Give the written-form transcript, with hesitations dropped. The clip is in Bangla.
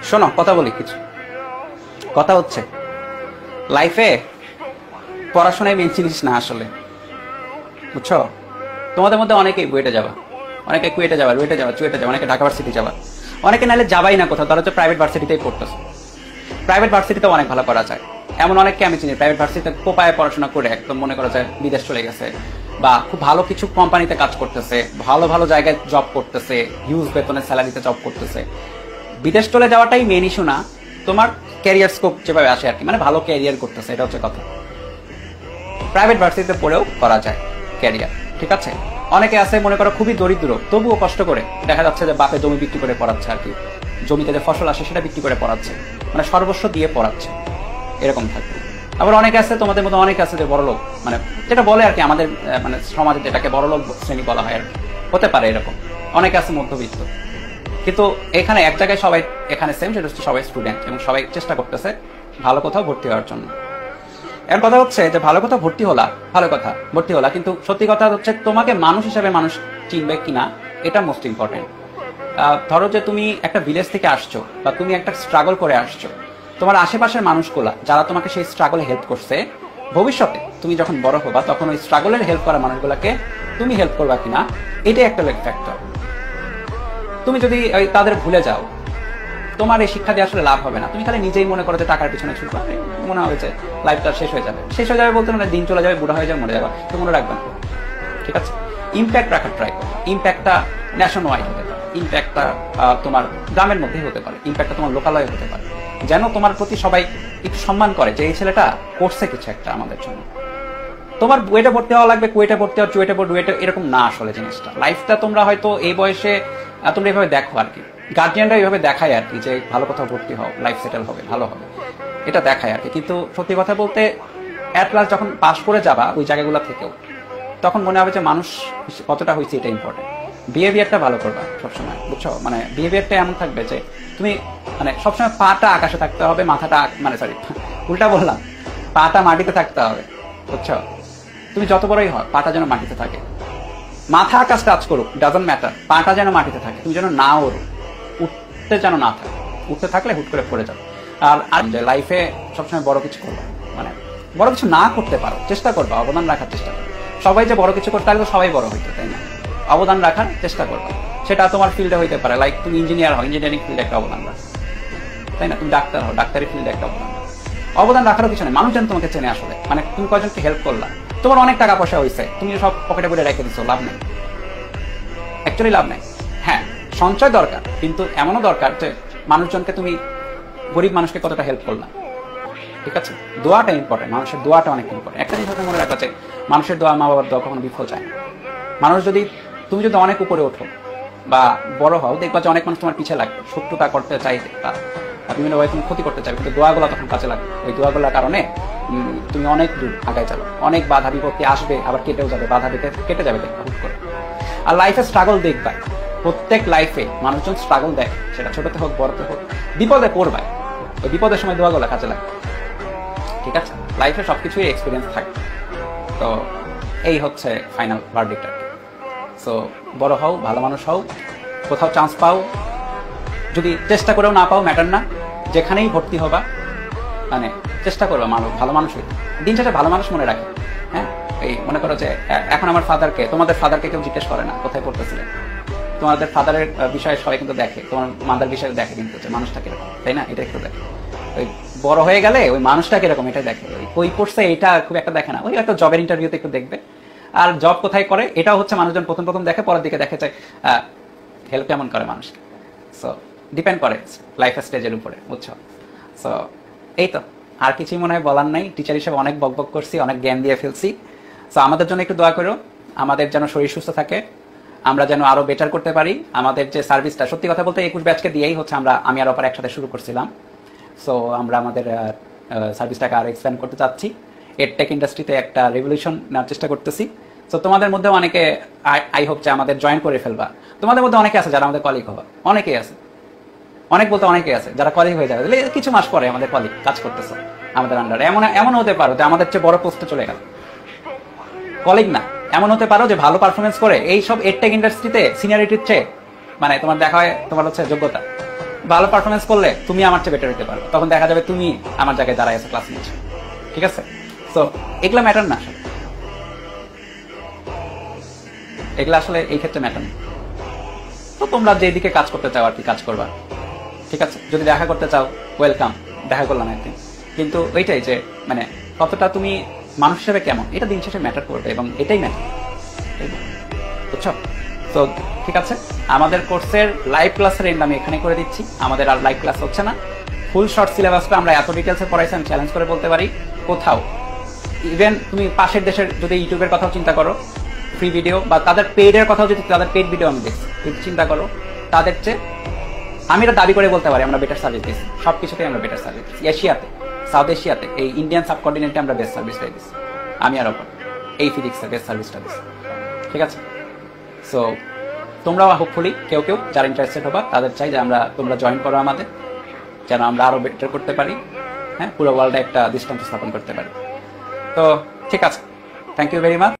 শোনো, কথা বলি কিছু। কথা হচ্ছে লাইফে পড়াশোনায় মেন জিনিস না আসলে, বুঝছো? তোমাদের মধ্যে অনেকেই বুয়েটে যাবা, অনেকে কুয়েটে যাবা, রুয়েটে যাবা, চুয়েটে যাবা, অনেকে ঢাকা ভার্সিটি যাবা, অনেকে নাহলে যাবাই না কোথাও, তারা হচ্ছে প্রাইভেট ভার্সিটিতেই পড়তেছে। প্রাইভেট ভার্সিটিতেও অনেক ভালো করা যায়, এমন অনেককে আমি চিনি প্রাইভেট ভার্সিটিতে কোপায় পড়াশোনা করে একদম মনে করা যায় বিদেশ চলে গেছে, বা খুব ভালো কিছু কোম্পানিতে কাজ করতেছে, ভালো ভালো জায়গায় জব করতেছে, হিউজ বেতনের স্যালারিতে জব করতেছে। বিদেশ চলে যাওয়াটাই মেন ইস্যু না, তোমার ক্যারিয়ার স্কোপ যেভাবে আসে আর কি, মানে ভালো ক্যারিয়ার করতেছে, এটা হচ্ছে কথা। প্রাইভেট ভার্সিটিতে পড়েও করা যায় ক্যারিয়ার, ঠিক আছে? অনেকে আছে মনে করো খুবই দরিদ্র, তবুও কষ্ট করে দেখা যাচ্ছে যে বাপে জমি বিক্রি করে পড়াচ্ছে আর কি, জমিতে যে ফসল আসে সেটা বিক্রি করে পড়াচ্ছে, মানে সর্বস্ব দিয়ে পড়াচ্ছে, এরকম থাকবে। আবার অনেকে আছে, তোমাদের মতো অনেকে আছে যে বড়লোক, মানে যেটা বলে আর কি আমাদের মানে সমাজে যেটাকে বড়লোক শ্রেণী বলা হয় আর কি, হতে পারে এরকম। অনেকে আছে মধ্যবিত্ত, কিন্তু এখানে এক জায়গায় সবাই এখানে সেম, সেটা হচ্ছে সবাই স্টুডেন্ট এবং সবাই চেষ্টা করতেছে ভালো কোথাও ভর্তি হওয়ার জন্য। এর কথা হচ্ছে যে ভালো কোথাও ভর্তি হলা, ভালো কথা ভর্তি হলা, কিন্তু সত্যি কথা হচ্ছে তোমাকে মানুষ হিসাবে মানুষ চিনবে কিনা, এটা মোস্ট ইম্পর্টেন্ট। ধরো যে তুমি একটা ভিলেজ থেকে আসছো, বা তুমি একটা স্ট্রাগল করে আসছো, তোমার আশেপাশের মানুষগুলা যারা তোমাকে সেই স্ট্রাগলে হেল্প করছে, ভবিষ্যতে তুমি যখন বড় হবা তখন ওই স্ট্রাগলের হেল্প করা মানুষগুলাকে তুমি হেল্প করবা কিনা, এটাই একটা ফ্যাক্টর। তুমি যদি তাদের ভুলে যাও, তোমার এই শিক্ষা দিয়ে আসলে লাভ হবে না। তুমি খালি নিজেই মনে করো যে টাকার পিছনে ছুটবা, মনে হবে যে লাইফটা শেষ হয়ে যাবে। শেষ হয়ে যাবে বলতে মানে দিন চলে যাবে, বুড়া হয়ে যাবে, মরে যাবে, তো মনে রাখবেন, ঠিক আছে? ইম্প্যাক্ট রাখার ট্রাই করো। ইম্প্যাক্টটা ন্যাশন ওয়াইড হতে পারে, ইম্প্যাক্টটা তোমার গ্রামের মধ্যেই হতে পারে, ইম্প্যাক্টটা তোমার লোকালয়ে হতে পারে, যেন তোমার প্রতি সবাই একটু সম্মান করে যে এই ছেলেটা করছে কিছু একটা আমাদের জন্য। তোমার বুয়েটে ভর্তি হওয়া লাগবে, কুয়েটে ভর্তি হওয়া, চুয়েটে রুয়েটে, এরকম না আসলে জিনিসটা। লাইফটা তোমরা হয়তো এই বয়সে তোমরা এইভাবে দেখো আর কি, গার্জিয়ানরা এইভাবে দেখায় আর কি, যে ভালো কোথাও ভর্তি হও, লাইফ সেটেল হবে, ভালো হবে, এটা দেখায় আর কি। কিন্তু সত্যি কথা বলতে অ্যাট লাস্ট যখন পাস করে যাবা ওই জায়গাগুলো থেকেও, তখন মনে হবে যে মানুষ কতটা হয়েছে এটা ইম্পর্টেন্ট। বিহেভিয়ারটা ভালো করবা সবসময়, বুঝছো? মানে বিহেভিয়ারটা এমন থাকবে যে তুমি মানে সবসময় পাটা আকাশে থাকতে হবে, মাথাটা মানে সরি উল্টা বললাম, পাটা মাটিতে থাকতে হবে, বুঝছো? তুমি যত বড়ই হয় পাটা যেন মাটিতে থাকে, মাথা আকাশ টাচ করুক, ডাজন্ট ম্যাটার, পাটা যেন মাটিতে থাকে, তুমি যেন না ওরো, উঠতে যেন না থাকে। উঠতে থাকলে হুট করে পড়ে যাবে। আর লাইফে সবসময় বড় কিছু করবে, মানে বড় কিছু না করতে পারো, চেষ্টা করবা, অবদান রাখার চেষ্টা করবে। সবাই যে বড় কিছু করতে পারলে তো সবাই বড় হইতো, তাই না? অবদান রাখার চেষ্টা করবা, সেটা তোমার ফিল্ডে হইতে পারে, লাইক তুমি ইঞ্জিনিয়ার হও, ইঞ্জিনিয়ারিং ফিল্ডে একটা অবদান রাখো, তাই না? তুমি ডাক্তার হও, ডাক্তারি ফিল্ডে একটা অবদান রাখো। অবদান রাখারও কিছু নেই, মানুষ যেন তোমাকে চেনে আসলে, মানে তুমি কয়জনকে হেল্প করলা, তোমার অনেক টাকা পয়সা হয়েছে, তুমি সব পকেটে পকেটে রেখে দিচ্ছ, লাভ নেই, অ্যাকচুয়ালি লাভ নেই। হ্যাঁ, সঞ্চয় দরকার, কিন্তু এমনও দরকার যে মানুষজনকে তুমি গরিব মানুষকে কতটা হেল্প করলাম, ঠিক আছে? দোয়াটা ইম্পর্টেন্ট, মানুষের দোয়াটা অনেক ইম্পর্টেন্ট। একটা জিনিস মনে রাখা যায়, মানুষের দোয়া, মা বাবার দোয়া কখনো বিফল যায় না। মানুষ যদি, তুমি যদি অনেক উপরে ওঠো বা বড় হও, দেখবা যে অনেক মানুষ তোমার পিছিয়ে লাগবে, শত্রুতা করতে চাইবে বা বিভিন্ন ভাবে তুমি ক্ষতি করতে চাইবে, কিন্তু দোয়াগুলো তখন কাজে লাগবে। ওই দোয়াগুলোর কারণে তুমি অনেক দূর আগায় যাবে, অনেক বাধা বিপত্তি আসবে, আবার কেটেও যাবে, বাধা কেটে যাবে দেখবা হুট করে। আর লাইফে স্ট্রাগল দেখবা, প্রত্যেক লাইফে মানুষজন স্ট্রাগল দেখে, সেটা ছোটতে হোক বড়তে হোক, বিপদে পড়বে, ওই বিপদের সময় দোয়াগুলো কাজে লাগবে, ঠিক আছে? লাইফে সবকিছুই এক্সপিরিয়েন্স থাকে। তো এই হচ্ছে ফাইনাল ভার্ডিক্ট আর কি। সো বড় হও, ভালো মানুষ হও, কোথাও চান্স পাও, যদি চেষ্টা করেও না পাও ম্যাটার না, যেখানেই ভর্তি হবা মানে চেষ্টা করবা ভালো মানুষ হইতে। দিন শেষে ভালো মানুষ মনে রাখে। হ্যাঁ, এই মনে করো যে এখন আমার ফাদারকে, তোমাদের ফাদারকে কেউ জিজ্ঞেস করে না কোথায় পড়তেছিলেন, তোমাদের ফাদারের বিষয়ে সবাই কিন্তু দেখে, তোমার মাদার বিষয়ে দেখে কিন্তু যে মানুষটা কিরকম, তাই না? এটা একটু দেখে। ওই বড় হয়ে গেলে ওই মানুষটা কিরকম এটা দেখে, ওই পড়ছে এটা খুব একটা দেখে না, ওই একটা জবের ইন্টারভিউতে একটু দেখবে। আর জব কোথায় করে এটাও হচ্ছে মানুষজন প্রথম দেখে, পরের দিকে দেখে যে হেল্প কেমন করে মানুষকে। সো ডিপেন্ড করে লাইফ স্টেজের উপরে, বুঝছো? সো এই তো, আর কিছুই মনে হয় বলার নাই। টিচার হিসেবে অনেক বকবক করছি, অনেক জ্ঞান দিয়ে ফেলছি। সো আমাদের জন্য একটু দোয়া করো, আমাদের যেন শরীর সুস্থ থাকে, আমরা যেন আরো বেটার করতে পারি। আমাদের যে সার্ভিসটা, সত্যি কথা বলতে 21 ব্যাচকে দিয়েই হচ্ছে আমি আর অপার একসাথে শুরু করছিলাম। সো আমরা আমাদের সার্ভিসটাকে আরো এক্সপ্যান্ড করতে চাচ্ছি, এডটেক ইন্ডাস্ট্রিতে একটা রেভলিউশন নেওয়ার চেষ্টা করতেছি। সো তোমাদের মধ্যে অনেকে আই হোপ যে আমাদের জয়েন করে ফেলবা। তোমাদের মধ্যে অনেকে আছে যারা আমাদের কলিগ হবা, অনেকেই আছে, অনেক বলতে অনেকেই আছে যারা কলিগ হয়ে যাবে, কিছু মাস পরে আমাদের কলিগ কাজ করতেছে আমাদের আন্ডারে। এমন হতে পারো যে আমাদের চেয়ে বড় পোস্টে চলে গেল, কলিগ না, এমন হতে পারো যে ভালো পারফরমেন্স করে এই সব এডটেক ইন্ডাস্ট্রিতে সিনিয়রিটির চেয়ে মানে তোমার দেখা হয় তোমার হচ্ছে যোগ্যতা, ভালো পারফরমেন্স করলে তুমি আমার চেয়ে বেটার হতে পারো, তখন দেখা যাবে তুমি আমার জায়গায় দাঁড়ায় আছো ক্লাস নিচ্ছ, ঠিক আছে? তো এগুলা ম্যাটার না, এগুলা আসলে এই ক্ষেত্রে ম্যাটার না। তো তোমরা যেদিকে কাজ করতে চাও আর কি কাজ করবা, ঠিক আছে? যদি দেখা করতে চাও ওয়েলকাম, দেখা করলাম একদিন, কিন্তু ওইটাই যে মানে কতটা তুমি মানুষ হিসেবে কেমন, এটা দিন শেষে ম্যাটার করবে এবং এটাই ম্যাটার, বুঝছো? তো ঠিক আছে, আমাদের কোর্সের লাইভ ক্লাসের এন্ড আমি এখানে করে দিচ্ছি। আমাদের আর লাইভ ক্লাস হচ্ছে না। ফুল শর্ট সিলেবাসটা আমরা এত ডিটেলসে পড়াইছি, আমি চ্যালেঞ্জ করে বলতে পারি কোথাও, ইভেন তুমি পাশের দেশের যদি ইউটিউবের কথাও চিন্তা করো, ফ্রি ভিডিও বা তাদের পেইডের কথাও যদি, তাদের পেইড ভিডিও আমি দেখছি, চিন্তা করো তাদের চেয়ে আমি এটা দাবি করে বলতে পারি আমরা বেটার সার্ভিস দিচ্ছি, সব কিছুতেই আমরা বেটার সার্ভিস দিচ্ছি। এশিয়াতে, সাউথ এশিয়াতে, এই ইন্ডিয়ান সাবকন্টিনেন্টে আমরা বেস্ট সার্ভিসটাই দিচ্ছি, আমি আর ওপর এই ফিজিক্সের বেস্ট সার্ভিসটা দিচ্ছি, ঠিক আছে? সো তোমরাও হোপফুলি কেউ কেউ যারা ইন্টারেস্টেড হবা তাদের চাই যে তোমরা জয়েন করো আমাদের, যেন আমরা আরো বেটার করতে পারি, হ্যাঁ, পুরো ওয়ার্ল্ডে একটা দৃষ্টান্ত স্থাপন করতে পারি। তো ঠিক আছে, থ্যাংক ইউ ভেরি মাচ।